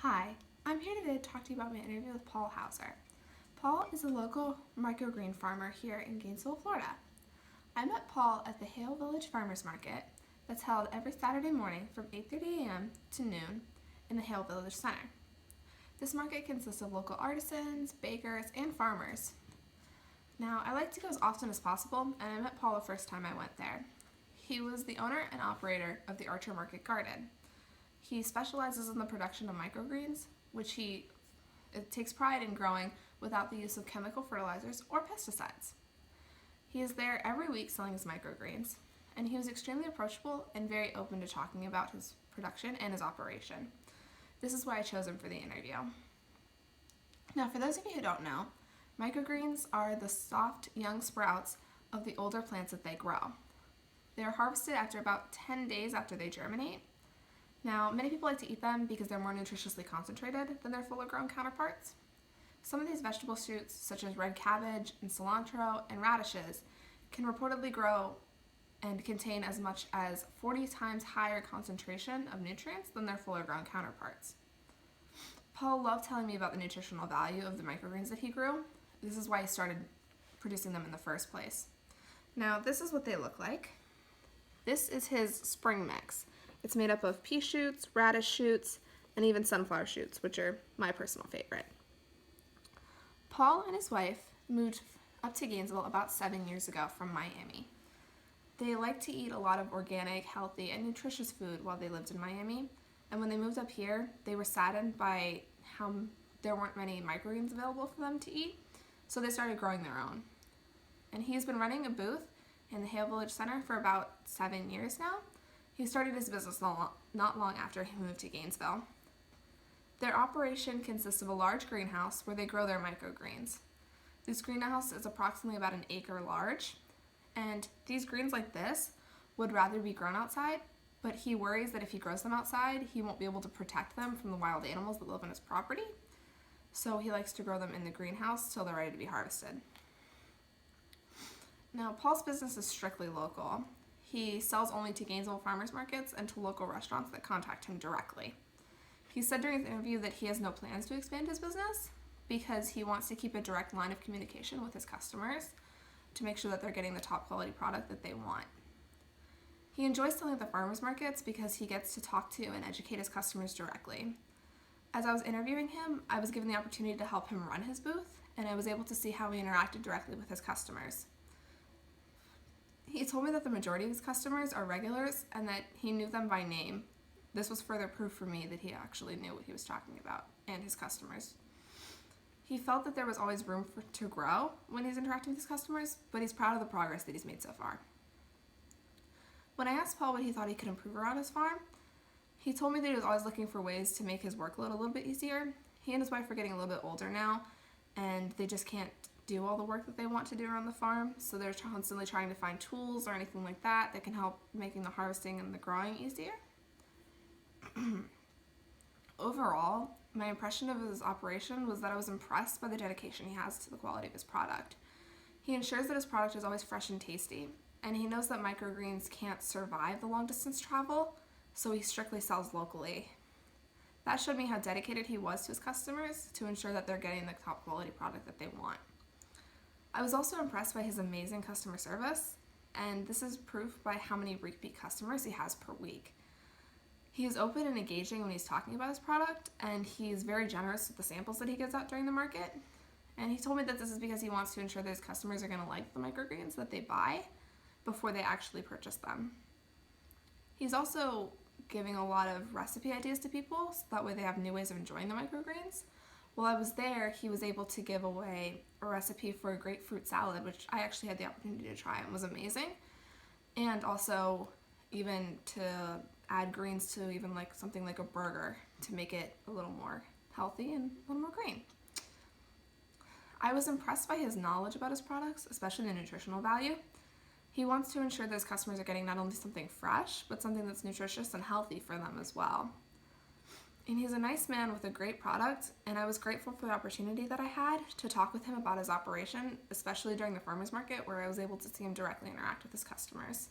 Hi, I'm here today to talk to you about my interview with Paul Hauser. Paul is a local microgreen farmer here in Gainesville, Florida. I met Paul at the Hale Village Farmers Market that's held every Saturday morning from 8:30 a.m. to noon in the Hale Village Center. This market consists of local artisans, bakers, and farmers. Now, I like to go as often as possible, and I met Paul the first time I went there. He was the owner and operator of the Archer Market Garden. He specializes in the production of microgreens, which it takes pride in growing without the use of chemical fertilizers or pesticides. He is there every week selling his microgreens, and he was extremely approachable and very open to talking about his production and his operation. This is why I chose him for the interview. Now, for those of you who don't know, microgreens are the soft young sprouts of the older plants that they grow. They are harvested after about 10 days after they germinate. Now, many people like to eat them because they're more nutritiously concentrated than their fuller grown counterparts. Some of these vegetable shoots, such as red cabbage and cilantro and radishes, can reportedly grow and contain as much as 40 times higher concentration of nutrients than their fuller grown counterparts. Paul loved telling me about the nutritional value of the microgreens that he grew. This is why he started producing them in the first place. Now, this is what they look like. This is his spring mix. It's made up of pea shoots, radish shoots, and even sunflower shoots, which are my personal favorite. Paul and his wife moved up to Gainesville about 7 years ago from Miami. They liked to eat a lot of organic, healthy, and nutritious food while they lived in Miami, and when they moved up here, they were saddened by how there weren't many microgreens available for them to eat, so they started growing their own. And he's been running a booth in the Hale Village Center for about 7 years now. He started his business not long after he moved to Gainesville. Their operation consists of a large greenhouse where they grow their microgreens. This greenhouse is approximately about an acre large, and these greens like this would rather be grown outside, but he worries that if he grows them outside, he won't be able to protect them from the wild animals that live on his property, so he likes to grow them in the greenhouse till they're ready to be harvested. Now, Paul's business is strictly local. He sells only to Gainesville farmers markets and to local restaurants that contact him directly. He said during the interview that he has no plans to expand his business because he wants to keep a direct line of communication with his customers to make sure that they're getting the top quality product that they want. He enjoys selling at the farmers markets because he gets to talk to and educate his customers directly. As I was interviewing him, I was given the opportunity to help him run his booth, and I was able to see how he interacted directly with his customers. He told me that the majority of his customers are regulars and that he knew them by name. This was further proof for me that he actually knew what he was talking about and his customers. He felt that there was always room to grow when he's interacting with his customers, but he's proud of the progress that he's made so far. When I asked Paul what he thought he could improve around his farm, he told me that he was always looking for ways to make his workload a little bit easier. He and his wife are getting a little bit older now, and they just can't do all the work that they want to do around the farm, so they're constantly trying to find tools or anything like that can help making the harvesting and the growing easier. Overall, my impression of his operation was that I was impressed by the dedication he has to the quality of his product. He ensures that his product is always fresh and tasty, and he knows that microgreens can't survive the long distance travel, so he strictly sells locally. That showed me how dedicated he was to his customers to ensure that they're getting the top quality product that they want. I was also impressed by his amazing customer service, and this is proof by how many repeat customers he has per week. He is open and engaging when he's talking about his product, and he's very generous with the samples that he gives out during the market. And he told me that this is because he wants to ensure that his customers are going to like the microgreens that they buy before they actually purchase them. He's also giving a lot of recipe ideas to people, so that way they have new ways of enjoying the microgreens. While I was there, he was able to give away a recipe for a grapefruit salad, which I actually had the opportunity to try and was amazing. And also even to add greens to even like something like a burger to make it a little more healthy and a little more green. I was impressed by his knowledge about his products, especially the nutritional value. He wants to ensure that his customers are getting not only something fresh, but something that's nutritious and healthy for them as well. And he's a nice man with a great product, and I was grateful for the opportunity that I had to talk with him about his operation, especially during the farmers market where I was able to see him directly interact with his customers.